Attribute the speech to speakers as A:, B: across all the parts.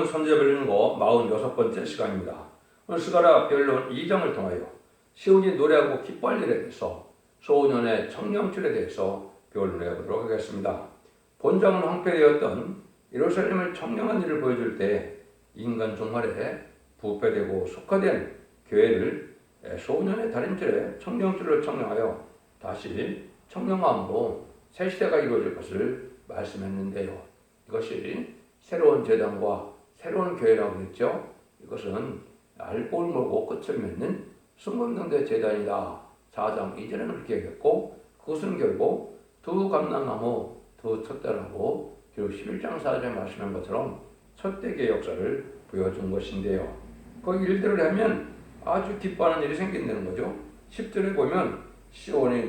A: 선제별리는 거 46번째 시간입니다. 오늘 스가랴 변론 2장을 통하여 시온이 노래하고 기뻐할 일에 대해서 소년의 청량줄에 대해서 변론해 보도록 하겠습니다. 본장은 황폐되었던 예루살렘을 청량한 일을 보여줄 때 인간 종말에 부패되고 속화된 교회를 소년의 다림줄에 청량줄로 청량하여 다시 청량함으로 새 시대가 이루어질 것을 말씀했는데요. 이것이 새로운 제단과 새로운 교회라고 했죠. 이것은 알고를 모르고 끝을 맺는 순금동대 제단이다. 4장 2절에는 그렇게 얘기했고, 그것은 결국 두 감람나무 두 촛대라고 그리고 11장 4절에 말씀한 것처럼 첫대교의 역사를 보여준 것인데요. 그 일들을 하면 아주 기뻐하는 일이 생긴다는 거죠. 10절에 보면 시온에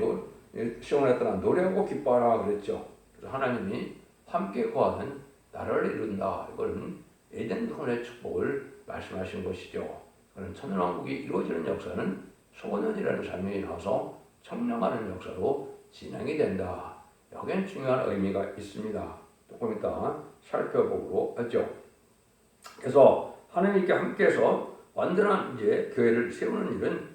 A: 떠나 노래하고 기뻐하라 그랬죠. 그래서 하나님이 함께 거하는 나라를 이룬다. 이거는 에덴 동안의 축복을 말씀하신 것이죠. 그런 천년왕국이 이루어지는 역사는 소년이라는 삶이 나와서 청량하는 역사로 진행이 된다. 여기엔 중요한 의미가 있습니다. 조금 이따 살펴보도록 하죠. 그래서 하나님께 함께해서 완전한 이제 교회를 세우는 일은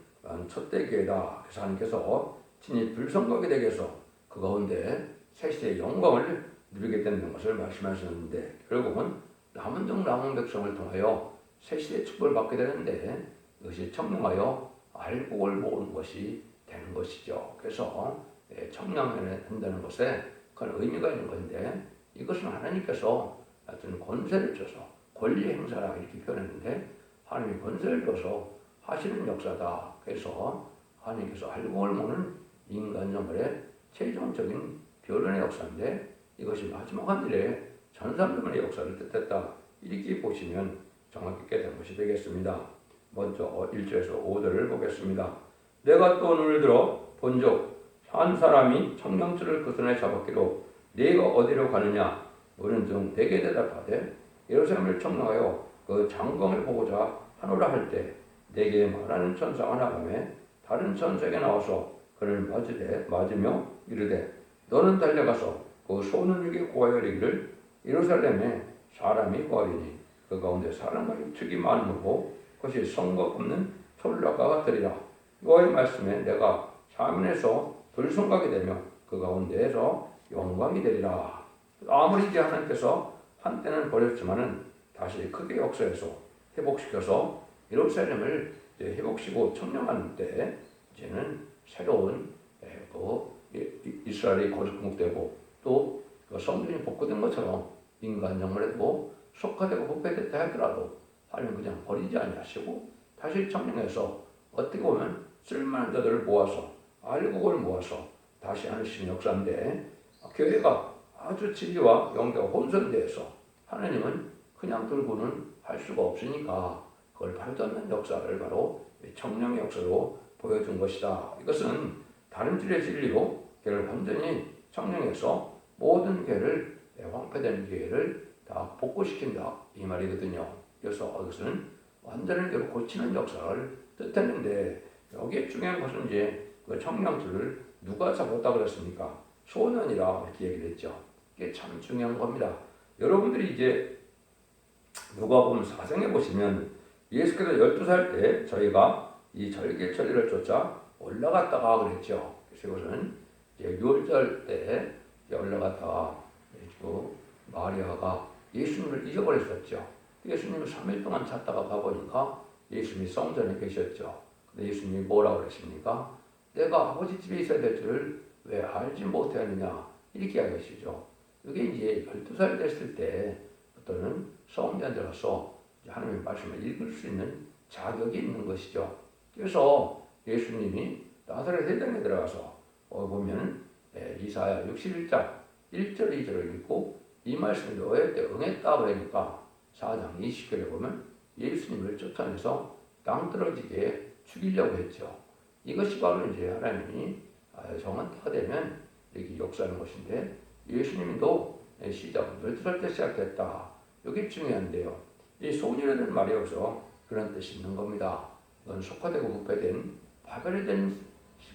A: 첫대 교회다. 그래서 하나님께서 친히 불성하게 되게 해서 그 가운데 새 시대의 영광을 누리게 되는 것을 말씀하셨는데, 결국은 남은 종 남은 백성을 통하여 새 시대의 축복을 받게 되는데, 이것이 청량하여 알곡을 모으는 것이 되는 것이죠. 그래서 청량한다는 것에 그런 의미가 있는 건데, 이것은 하나님께서 하여튼 권세를 줘서 권리 행사라 이렇게 표현했는데, 하나님이 권세를 줘서 하시는 역사다. 그래서 하나님께서 알곡을 모으는 인간 영혼의 최종적인 변론의 역사인데, 이것이 마지막 한 일에 전산론의 역사를 뜻했다. 이렇게 보시면 정확히 깨닫는 것이 되겠습니다. 먼저 1절에서 5절을 보겠습니다. 내가 또 눈을 들어 본즉 한 사람이 청량줄을 그 손에 잡았기로 네가 어디로 가느냐 물은즉 내게 대답하되 예루살렘을 청량하여 그 장검을 보고자 하노라 할 때 내게 말하는 천사가 나가매 다른 천사에게 나와서 그를 맞으며 이르되 너는 달려가서 그 소년에게 고하여 이르기를 예루살렘에 사람이 거하리니 그 가운데 사람과 육축이 많으므로 그것이 성과 없는 솔라가가 되리라. 여호와의 말씀에 내가 사면에서 불성하게 되며 그 가운데에서 영광이 되리라. 아무리 이제 하나님께서 한때는 버렸지만은 다시 크게 역사해서 회복시켜서 예루살렘을 회복시키고 청량한 때 이제는 새로운 이스라엘이 거듭국되고 또 성전이 복구된 것처럼 인간 영혼에도 속화되고 부패됐다 하더라도 하나님은 그냥 버리지 아니하시고 다시 청량해서 어떻게 보면 쓸만한 자들을 모아서 알곡을 모아서 다시 하시는 역사인데, 교회가 아주 진리와 영계가 혼선되어서 하나님은 그냥 들고는 할 수가 없으니까 그걸 발전하는 역사를 바로 청량의 역사로 보여준 것이다. 이것은 다른 진리로 교회를 완전히 청량해서 모든 교회를 황폐된 교회를 다 복구시킨다 이 말이거든요. 그래서 이것은 완전한 교회를 고치는 역사를 뜻했는데, 여기에 중요한 것은 이제 그 청량줄을 누가 잡았다 그랬습니까? 소년이라 이렇게 얘기를 했죠. 이게 참 중요한 겁니다. 여러분들이 이제 누가복음 4장에 보시면 예수께서 12살 때 저희가 이 절개처리를 쫓아 올라갔다가 그랬죠. 그래서 이것은 이제 6월절 때 올라갔다가 마리아가 예수님을 잊어버렸었죠. 예수님을 3일 동안 찾다가 가보니까 예수님이 성전에 계셨죠. 근데 예수님이 뭐라고 그랬습니까? 내가 아버지 집에 있어야 될 줄을 왜 알지 못하느냐 이렇게 이야기하시죠. 이게 이제 12살 됐을 때 어떤 성전 들어가서 하나님의 말씀을 읽을 수 있는 자격이 있는 것이죠. 그래서 예수님이 나사렛 회당에 들어가서 보면 이사야 61장 1절 2절을 읽고 이 말씀을 너의 때 응했다 그러니까 4장 20절에 보면 예수님을 쫓아내서 땅떨어지게 죽이려고 했죠. 이것이 바로 이제 하나님이 정한 때가 되면 이렇게 역사하는 것인데, 예수님도 시작은 12살 때 시작됐다. 이게 중요한데요. 이 소년이라는 말이 여기서 그런 뜻이 있는 겁니다. 넌 속화되고 부패된 파괴된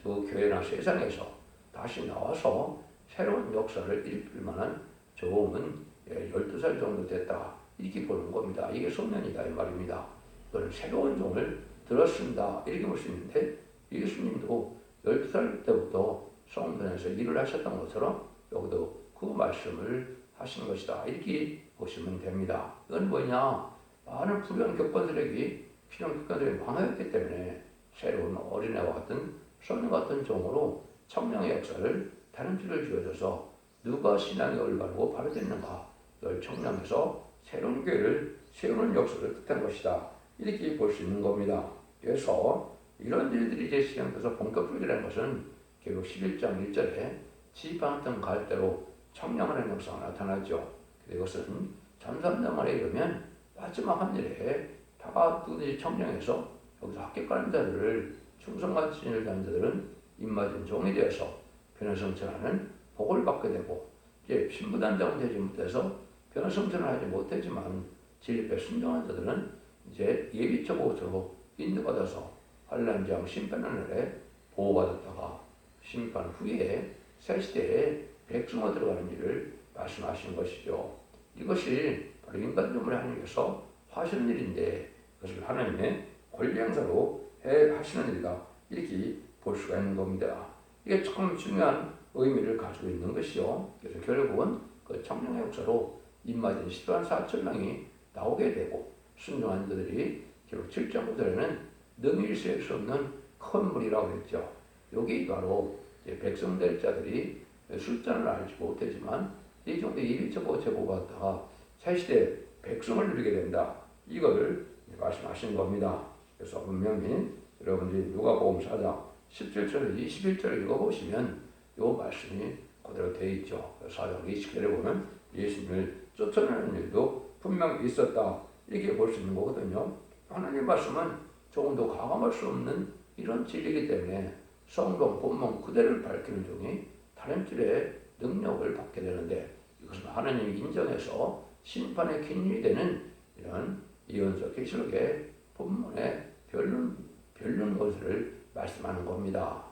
A: 그 교회나 세상에서 다시 나와서 새로운 역사를 일으킬 만한 좋은 12살 정도 됐다. 이렇게 보는 겁니다. 이게 소년이다 이 말입니다. 이거는 새로운 종을 들었습니다. 이렇게 볼 수 있는데 예수님도 12살 때부터 성전에서 일을 하셨던 것처럼 여기도 그 말씀을 하신 것이다. 이렇게 보시면 됩니다. 이건 뭐냐? 많은 불의한 격반들에게 필요한 격반들이 망하였기 때문에 새로운 어린애와 같은 소년 같은 종으로 청량의 역사를 다른 줄을 지어줘서 누가 신앙에 올바르고 바로 됐는가? 이걸 청량해서 새로운 교회를 세우는 역사를 뜻한 것이다. 이렇게 볼 수 있는 겁니다. 그래서 이런 일들이 이제 시행돼서 본격적이라는 것은 결국 11장 1절에 지방등 갈대로 청량하는 역사가 나타나죠. 이것은 잠잠장만에 이르면 마지막 한 일에 다가 누구든지 청량해서 여기서 합격하는 자들을 충성같이 일을 하는 자들은 입맞은 종이 되어서 변화성천하는 복을 받게 되고 이제 신부단장은 되지 못해서 변화성천을 하지 못했지만 진리에 순종한 자들은 이제 예비처보처로 인도받아서 환란장 심판의 날에 보호받았다가 심판 후에 새 시대에 백성으로 들어가는 일을 말씀하시는 것이죠. 이것이 바로 인간적으로 하나님께서 하시는 일인데 그것을 하나님의 권리 행사로 하시는 일이다. 이렇게 볼 수가 있는 겁니다. 이게 참 중요한 의미를 가지고 있는 것이요. 그래서 결국은 그 청량의 역사로 입맞은 10만 4천 명이 나오게 되고 순종한 자들이 결국 7장 9절에는 능히 일수할 수 없는 큰 물이라고 했죠. 여기 바로 백성 될 자들이 숫자는 알지 못했지만 이 정도 예비처보 제보받다가 새시대 백성을 누리게 된다. 이걸 말씀하시는 겁니다. 그래서 분명히 여러분들이 누가복음 4장 17절 21절을 읽어보시면 이 말씀이 그대로 되어 있죠. 4장 20절에 보면 예수님을 쫓아내는 일도 분명히 있었다. 이렇게 볼 수 있는 거거든요. 하나님 말씀은 조금도 가감할 수 없는 이런 진리이기 때문에 성경 본문 그대로를 밝히는 종이 다른 줄의 능력을 받게 되는데 이것은 하나님이 인정해서 심판의 기준이 되는 이런 예언서 계시록의 본문의 별론 것을 말씀하는 겁니다.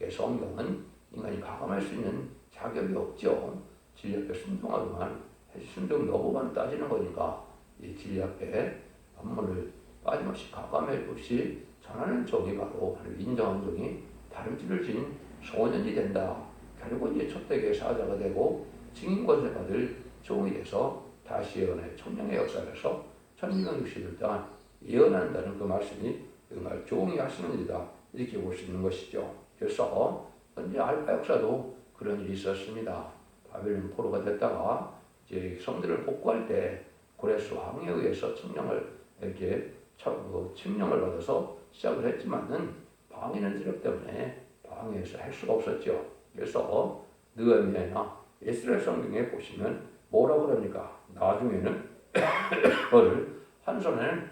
A: 성경은 인간이 가감할 수 있는 자격이 없죠. 진리 앞에 순종하기만 순종 여부만 따지는 거니까 이 진리 앞에 본문을 빠짐없이 가감할 없이 전하는 종이 바로 인정한 종이 다른 길을 진 소년이 된다. 결국 이제 첫대교의 사자가 되고 증인 권세 받을 종이 돼서 다시 예언의 청량의 역사에서 1660일 동안 예언한다는 그 말씀이 정말 종이 하시는 일이다. 이렇게 볼 수 있는 것이죠. 그래서 언제 알파 역사도 그런 일이 있었습니다. 바벨론 포로가 됐다가 이제 성들을 복구할 때 고레스 왕에 의해서 청량을 이렇게 칙령을 받아서 시작을 했지만은 방해는 세력 때문에 방해해서 할 수가 없었죠. 그래서 느헤미야나 에스라 성경에 보시면 뭐라고 그럽니까? 나중에는 그거를 한 손에는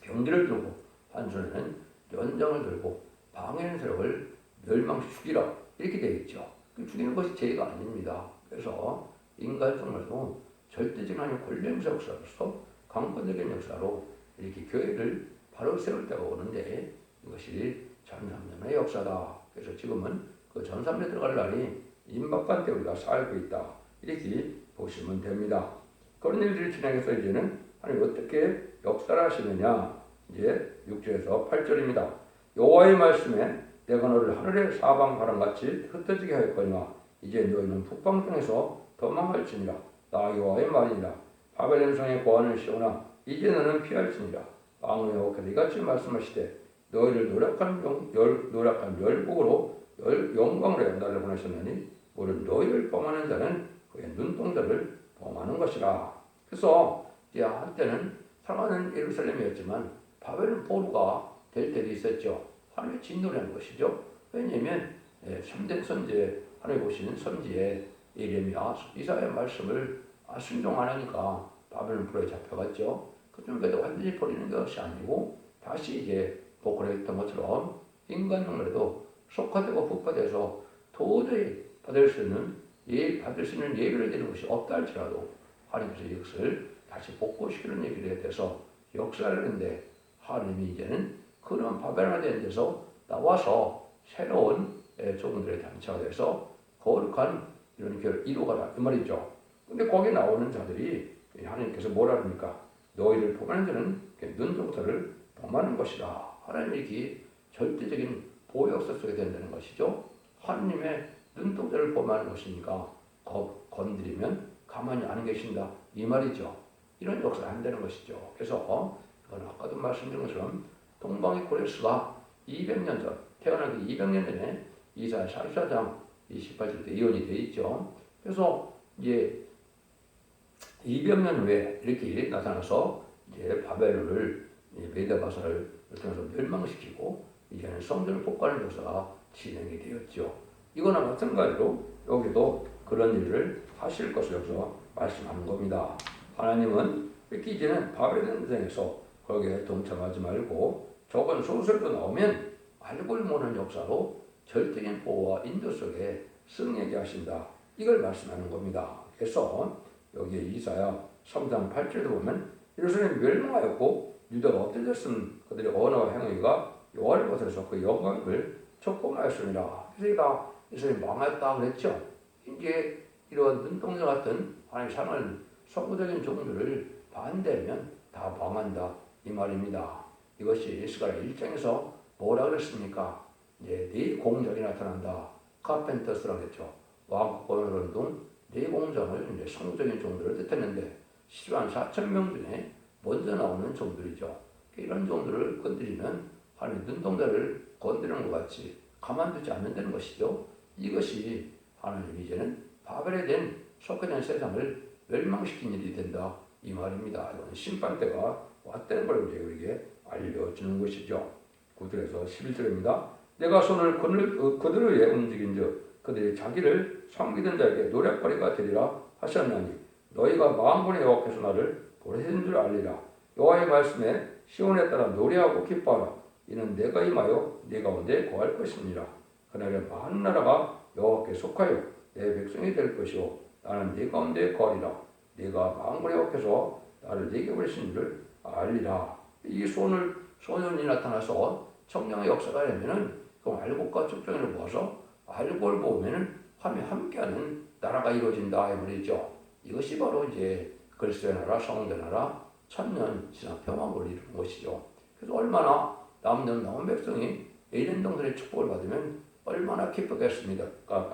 A: 병기를 들고 한 손에는 연장을 들고 방해하는 세력을 멸망시 죽이라 이렇게 되어 있죠. 죽이는 것이 죄가 아닙니다. 그래서 인간 정말도 절대적인 하나님의 권리 행사 역사로서 강권적인 역사로 이렇게 교회를 바로 세울 때가 오는데 이것이 전삼년의 역사다. 그래서 지금은 그 전삼년에 들어갈 날이 임박한 때 우리가 살고 있다. 이렇게 보시면 됩니다. 그런 일들을 진행해서 이제는 하나님 어떻게 역사를 하시느냐. 이제 6절에서 8절입니다. 여호와의 말씀에 내가 너를 하늘의 사방 바람같이 흩어지게 하였거니와 이제 너희는 북방 중에서 도망할지니라. 나 여호와의 말이니라. 바벨론 성의 고한을 씌우나 이제 너는 피할지니라. 왕의 여호와께서 이같이 말씀하시되 너희를 노력한 열국으로 영광으로 나를 보내셨나니 모든 너희를 범하는 자는 그의 눈동자를 범하는 것이라. 그래서 이제 한때는 사랑하는 예루살렘이었지만 바벨론 포로가 될 때도 있었죠. 하나님의 진노라는 것이죠. 왜냐하면 참된 선지에 하나님 보시는 선지에 예레미야 이사야의 말씀을 순종 안 하니까 바벨론 포로에 잡혀갔죠. 그중에도 완전히 버리는 것이 아니고 다시 이제 복구를 했던 것처럼 인간 영혼에도 속화되고 흑화돼서 도저히 받을 수 있는 예배를 드리는 것이 없다 할지라도 하나님께서 이것을 다시 복구시키는 얘기를 해서 역사를 하는데 하나님이 이제는 그런 바벨론에 대한 데서 나와서 새로운 종들의 단체가 돼서 거룩한 이런 교회를 이루어가라 이 말이죠. 근데 거기에 나오는 자들이 하나님께서 뭐라 합니까? 너희를 범하는 자는 눈동자를 범하는 것이다. 하나님이 이렇게 절대적인 보호 역사 속에 된다는 것이죠. 하나님의 눈동자를 범하는 것이니까 건드리면 가만히 안 계신다 이 말이죠. 이런 역사를 한다는 것이죠. 그래서 이건 아까도 말씀드린 것처럼 동방의 고레스가 200년 전 태어나기 200년 전에 이사야 44장 28절에 예언이 되어 있죠. 그래서 이제 200년 후에 이렇게 나타나서 이제 바벨론을 메데바사를 통해서 멸망시키고 이제는 성전을 복구하는 역사가 진행이 되었죠. 이거나 마찬가지로 여기도 그런 일을 하실 것을 여기서 말씀하는 겁니다. 하나님은 이렇게 이제는 바벨론 전쟁에서 거기에 동참하지 말고 적은 소설도 나오면 알고 모르는 역사로 절대적인 보호와 인도 속에 승리하게 하신다. 이걸 말씀하는 겁니다. 그래서 여기에 이사야 3장 8절도 보면 예루살렘이 멸망하였고 유다가 엎드렸음 그들의 언어와 행위가 여호와를 벗어서 그 영광을 촉봉하였습니다. 그래서 예루살렘이 망했다 그랬죠. 이제 이런 눈동자 같은 하나님의 상을 성부적인 종들을 반대하면 다 망한다 이 말입니다. 이것이 이스라엘 1장에서 뭐라 그랬습니까? 이제 네 공작이 나타난다. 카펜터스라고 했죠. 왕국권으로는 네 공장을 이제 성부적인 종들을 뜻했는데 10만 4천 명 중에 먼저 나오는 종들이죠. 이런 종들을 건드리면 하나님 눈동자를 건드리는 것 같이 가만두지 않는다는 것이죠. 이것이 하나님 이제는 바벨에 된 속해진 세상을 멸망시킨 일이 된다 이 말입니다. 이건 심판 때가 왔다는 걸 우리에게 알려주는 것이죠. 9절에서 11절입니다. 내가 손을 그들을 위해 움직인즉 그들이 자기를 섬기던 자에게 노랫거리가 되리라 하셨나니 너희가 만군의 여호와께서 나를 보내신 줄 알리라. 여호와의 말씀에 시온에 따라 노래하고 기뻐하라. 이는 내가 임하여 네 가운데 거할 것이니라. 그날에 많은 나라가 여호와께 속하여 내 백성이 될 것이요 나는 네 가운데 거하리라. 네가 만군의 여호와께서 나를 네게 보내신 줄 알리라. 이 소년이 나타나서 성령의 역사가 되면은 그 알곡과 축종을 모아서 알곡을 보면은 함께하는 나라가 이루어진다 이 말이죠. 이것이 바로 이제 그리스도의 나라, 성도의 나라, 천년 신앙 평화를 이루는 것이죠. 그래서 얼마나 남은 백성이 에덴 동산의 축복을 받으면 얼마나 기쁘겠습니다.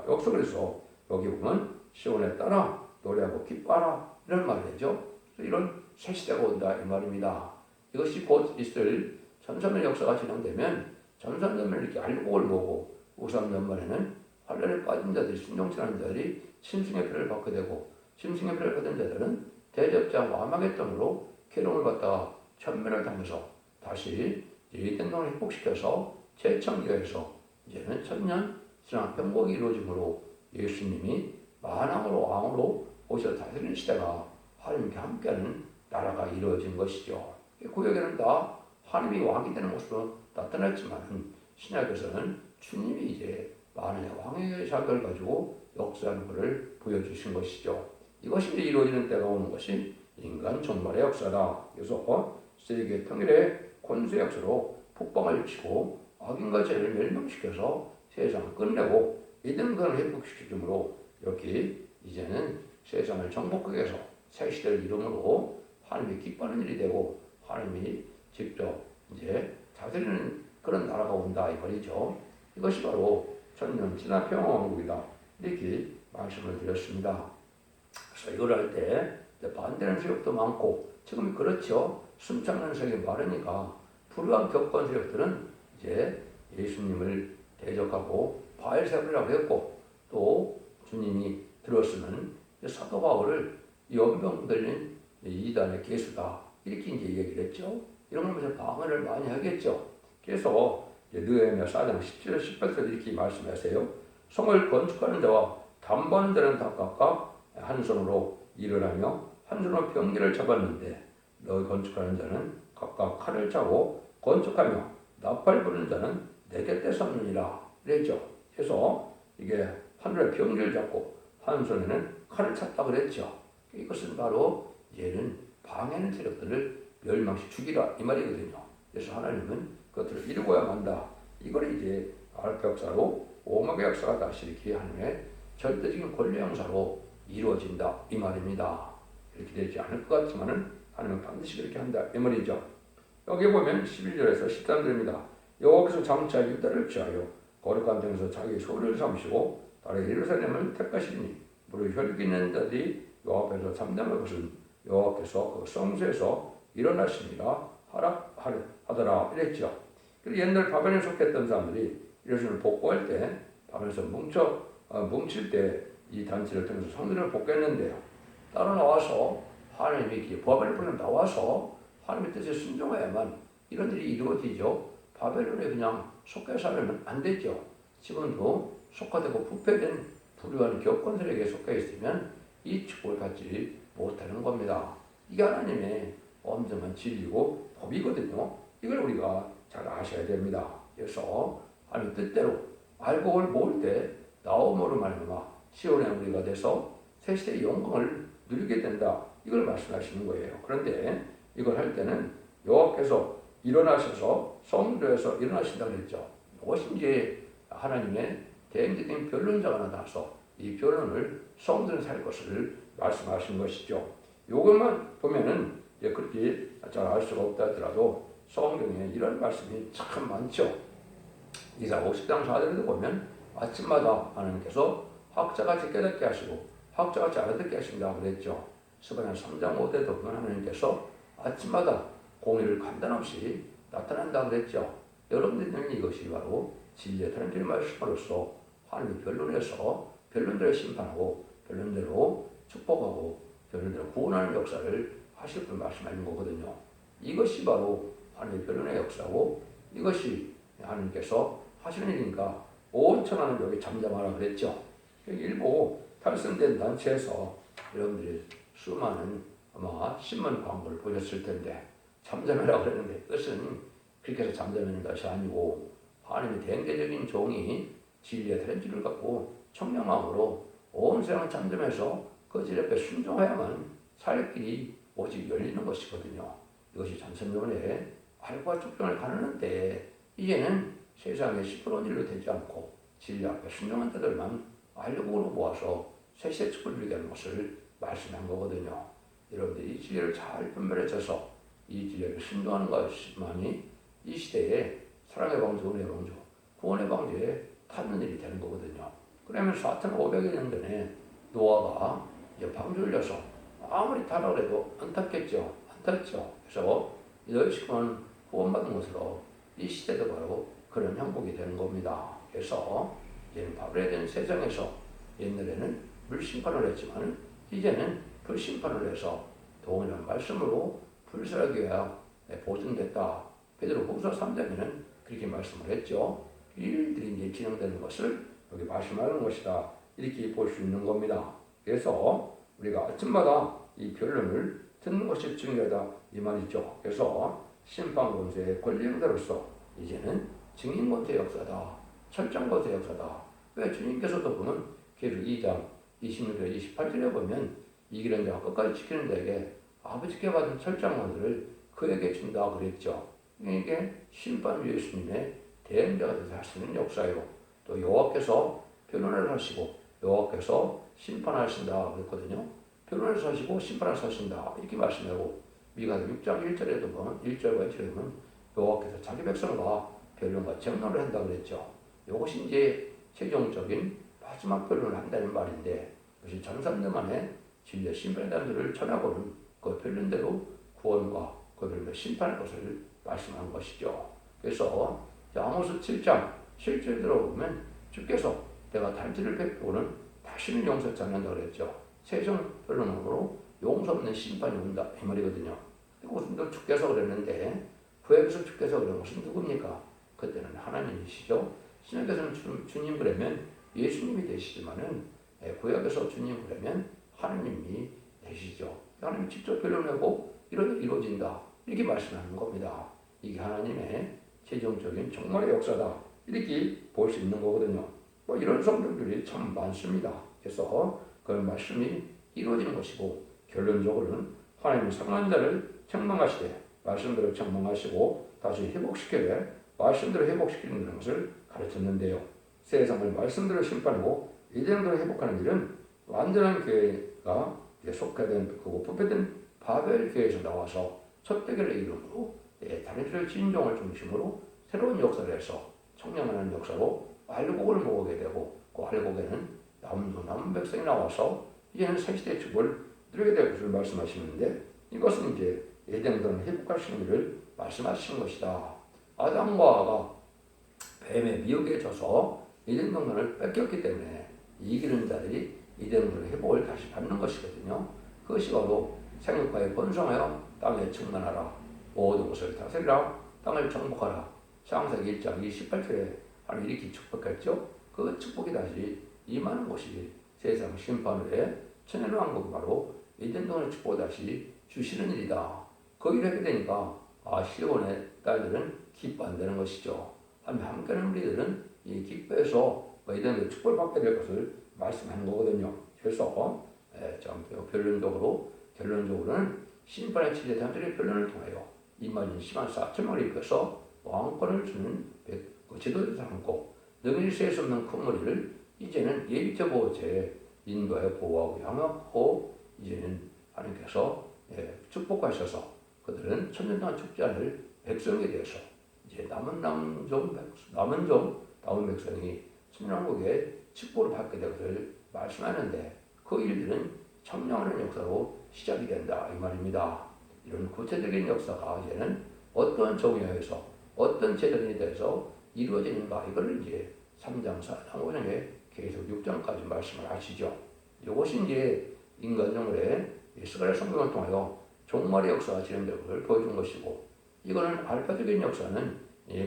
A: 역사 그래서 여기 보면 시온에 따라 노래하고 기뻐하라 이런 말이죠. 이런 새 시대가 온다 이 말입니다. 이것이 곧 이스라엘 전산의 역사가 진행되면 전산되면 이렇게 알곡을 모으고 우상 연말에는 환란에 빠진 자들이 순종치는 자들이 심승의 표를 받게 되고 심승의 표를 받은 자들은 대적장 왕망의 땅으로 괴로움을 받다가 천멸을 당해서 다시 에덴 동을 회복시켜서 재창조해서 이제는 천년 신앙 평복이 이루어지므로 예수님이 만왕으로 왕으로 오셔서 다스리는 시대가 하나님께 함께하는 나라가 이루어진 것이죠. 구약에는 다 하나님이 왕이 되는 모습으로 나타났지만 신약에서는 주님이 이제 만왕의 왕의 자격을 가지고 역사하는 것을 보여주신 것이죠. 이것이 이제 이루어지는 때가 오는 것이 인간 종말의 역사다. 그래서 세계 통일의 권세 역사로 북방을 치고 악인과 죄를 멸망시켜서 세상을 끝내고 이등간을 회복시키므로 이렇게 이제는 세상을 정복하게 해서 새 시대를 이루므로 하나님이 기뻐하는 일이 되고 하나님이 직접 이제 다스리는 그런 나라가 온다 이 말이죠. 이것이 바로 천년 진화 평화왕국이다 이렇게 말씀을 드렸습니다. 그래서 이걸 할 때 반대하는 세력도 많고 지금 그렇죠. 숨참는 세력이 많으니까 불우한 격권 세력들은 이제 예수님을 대적하고 바알세불이라고 했고 또 주님이 들었으면 사도 바울을 연병 들린 이단의 개수다 이렇게 이제 얘기를 했죠. 이런 거면서 방언을 많이 하겠죠. 그래서 느헤미야 4장 17절 18절 이렇게 말씀하세요. 성을 건축하는 자와 담보하는 자는 다 각각 한 손으로 일을 하며 한 손으로 병기를 잡았는데 너희 건축하는 자는 각각 칼을 차고 건축하며 나팔 부르는 자는 내게 떼삼느니라 그랬죠. 그래서 이게 한 손에 병기를 잡고 한 손에는 칼을 찼다 그랬죠. 이것은 바로 얘는 방해하는 세력들을 멸망시 죽이라 이 말이거든요. 그래서 하나님은 그것들을 이루고야 만다. 이걸 이제 알파 역사로 오마가 역사가 다시 이렇게 하나님의 절대적인 권리 형사로 이루어진다 이 말입니다. 그렇게 되지 않을 것 같지만은 하나님은 반드시 그렇게 한다 이 말이죠. 여기 보면 11절에서 13절입니다. 여호와께서 장차 유다를 취하여 거룩한 땅에서 자기의 소를 삼으시고 다른 예루살렘을 택하시니 무릇 혈기 있는 자들이 여호와 앞에서 잠잠할 것은 여호와께서 그 성소에서 일어나십니다 하더라 이랬죠. 그리고 옛날 바벨론에 속했던 사람들이 예루살렘을 복구할 때 바벨론에서 뭉칠 때 이 단체를 통해서 성전을 복구했는데요. 따로 나와서 하나님이 바벨론에 나와서 하나님의 뜻에 순종해야만 이런 일이 이루어지죠. 바벨론에 그냥 속해 살면 안 되죠. 지금도 속화되고 부패된 불의한 교권들에게 속해 있으면 이 축복을 갖지 못하는 겁니다. 이게 하나님의 엄정한 진리고 법이거든요. 이걸 우리가 잘 아셔야 됩니다. 그래서 하나님 뜻대로 알고 그걸 모을 때 나옴으로 말미암아 시온의 우리가 돼서 새 시대의 영광을 누리게 된다. 이걸 말씀하시는 거예요. 그런데 이걸 할 때는 여호와께서 일어나셔서 성도에서 일어나신다고 했죠. 이것이 이제 하나님의 대행적인 변론자가 나타나서 이 변론을 성도는 살 것을 말씀하신 것이죠. 이것만 보면은 그렇게 잘 알 수가 없다 하더라도 성경에 이런 말씀이 참 많죠. 이사 50장 4절에도 보면 아침마다 하나님께서 학자같이 깨닫게 하시고 학자같이 알아듣게 하신다고 그랬죠. 스가랴 3장 5절에도 보면 하나님께서 아침마다 공의를 간단없이 나타난다고 그랬죠. 여러분들은 이것이 바로 진리의 단일의 말씀으로서 하나님의 변론에서 변론대로 심판하고 변론대로 축복하고 변론대로 구원하는 역사를 하실 분 말씀하는 거거든요. 이것이 바로 하나님의 변론의 역사고 이것이 하나님께서 하시는 일이니까 온 천하는 여기 잠잠하라 그랬죠. 일부 탈선된 단체에서 여러분들이 수많은 아마 신문 광고를 보셨을 텐데 잠잠해라 그랬는데 그것은 그렇게 해서 잠잠하는 것이 아니고 하나님의 대행대적인 종이 진리의 다른지를 갖고 청량함으로 온 세상을 잠잠해서 그 질 앞에 순종해야만 살 길이 오직 열리는 것이거든요. 이것이 전선전에 알과 축전을 가르는데 이제는 세상에 시끄러운 일로 되지 않고 진리 앞에 순종한 자들만 알력으로 모아서 세세 축복을 누리게 하는 것을 말씀한 거거든요. 여러분들이 이 진리를 잘 분별해줘서 이 진리를 순종하는 것만이 이 시대에 사랑의 방주, 은혜의 방주, 구원의 방주에 닿는 일이 되는 거거든요. 그러면 4,500여 년 전에 노아가 이제 방주를 열어서 아무리 타라 그래도 안 탔겠죠. 안 탔죠. 그래서 너희 식구는 구원받은 것으로 이 시대도 바로 그런 형국이 되는 겁니다. 그래서 이제는 바벨에 대한 세상에서 옛날에는 물심판을 했지만 이제는 그 심판을 해서 동일한 말씀으로 불사하기가 보존됐다. 베드로 후서 3장에는 그렇게 말씀을 했죠. 일들이 이제 진행되는 것을 여기 말씀하는 것이다. 이렇게 볼 수 있는 겁니다. 그래서 우리가 아침마다 이 변론을 듣는 것이 중요하다 이 말이죠. 그래서 심판권세의 권리행자로서 이제는 증인권세의 역사다. 철장권세의 역사다. 왜 주님께서도 보면 계속 2장 26절 28절에 보면 이기는 자가 끝까지 지키는 자에게 아버지께 받은 철장권들을 그에게 준다 그랬죠. 이게 심판 예수님의 대행자가 돼서 하시는 역사예요. 또 여호와께서 변론을 하시고 여호와께서 심판하신다 그랬거든요. 변론을 하시고 심판을 하신다 이렇게 말씀하고 미가서 6장 1절에도 보면 1절과 2절에 보면 여호와께서 자기 백성과 변론과 정론을 한다 그랬죠. 이것이 이제 최종적인 마지막 변론을 한다는 말인데 그것이 전삼년 만에 진리의 심판의 단들을 전하고는 그 변론대로 구원과 그 변론의 심판의 것을 말씀한 것이죠. 그래서 아모스 7장 7절에 들어보면 주께서 내가 단지를 베푸고는 다시는 용서치 않는다 그랬죠. 세상 변론으로 용서 없는 심판이 온다 이 말이거든요. 그것은 또 주께서 그랬는데 구약에서 주께서 그런 것은 누굽니까? 그때는 하나님이시죠. 신약에서는 주님 그러면 예수님이 되시지만은 구약에서 주님 그러면 하나님이 되시죠. 하나님이 직접 변론하고 이런 일이 이루어진다 이렇게 말씀하는 겁니다. 이게 하나님의 최종적인 정말의 역사다 이렇게 볼 수 있는 거거든요. 뭐 이런 성경들이 참 많습니다. 그래서 그런 말씀이 이루어지는 것이고 결론적으로는 하나님은 상한 자를 책망하시되 말씀대로 책망하시고 다시 회복시키되 말씀대로 회복시키는 것을 가르쳤는데요. 세상을 말씀대로 심판하고 이대로 회복하는 일은 완전한 교회가 속해된 그고 부패된 바벨 교회에서 나와서 첫대결의 이름으로 다니엘의 진종을 중심으로 새로운 역사를 해서 청량하는 역사로 알곡을 먹게 되고 그 알곡에는 남은 백성이 나와서 이제는 새시대의 축복을 누리게 될 것을 말씀하시는데 이것은 이제 에덴동산 회복하시는 일을 말씀하시는 것이다. 아담과 하와가 뱀의 미혹에 져서 에덴동산을 뺏겼기 때문에 이기는 자들이 에덴동산의 회복을 다시 받는 것이거든요. 그것이 바로 생육하에 번성하여 땅에 충만하라. 모든 것을 다스리라. 땅을 정복하라. 창세기 1장 28절에 하나님이 이렇게 축복했죠. 그 축복이 다시 임하는 것이 세상 심판 후에 천연왕국이 바로 에덴동산의 축복을 다시 주시는 일이다. 그 일을 하게 되니까 시온의 딸들은 기뻐한다는 것이죠. 함께하는 우리들은 이 기뻐해서 에덴의 축복을 받게 될 것을 말씀하는 거거든요. 그래서 결론적으로는 심판의 7대 단절의 변론을 통하여 임하는 심한 4천명을 입혀서 왕권을 주는 지도를 삼고 능히 셀 수 없는 큰 머리를 이제는 예비적 보호제에 인도하여 보호하고 양육하고 이제는 하나님께서 축복하셔서 그들은 천년 동안 죽지 않을 백성이 되어서 이제 남은 백성이 천년왕국의 축복을 받게 될 것을 말씀하는데 그 일들은 청량하는 역사로 시작이 된다 이 말입니다. 이런 구체적인 역사가 이제는 어떤 정의에서 어떤 제도에 대해서 이루어지는가 이걸 이제 3장, 4장, 5장에 계속 6장까지 말씀을 하시죠. 이것이 이제 인간정글의 스가랴 성경을 통하여 종말의 역사가 진행될 것을 보여준 것이고 이거는 알파적인 역사는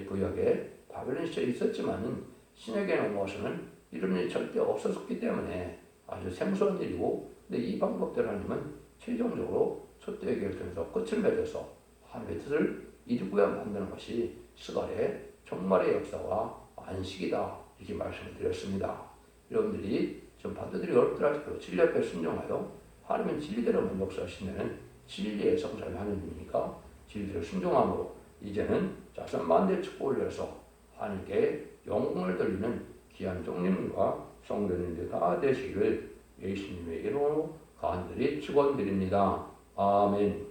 A: 구약에 바벨론 시절에 있었지만은 신약에 넘어와서는 이런 일이 절대 없었기 때문에 아주 생소한 일이고 근데 이 방법대로 하나님은 최종적으로 첫대 결정에서 끝을 맺어서 하나님의 뜻을 이루고야 만드는 것이 스가랴의 종말의 역사와 안식이다 이렇게 말씀을 드렸습니다. 여러분들이 좀 받아들이기 어렵더라도 진리 앞에 순종하여 하나님은 진리대로만 역사하시면 진리의 성사를 하느님이니까 진리대로 순종함으로 이제는 자선 만대의 축복을 위해서 하나님께 영광을 돌리는 귀한 종님과 성도님들 다 되시기를 예수님의 이름으로 간절히 축원드립니다. 아멘.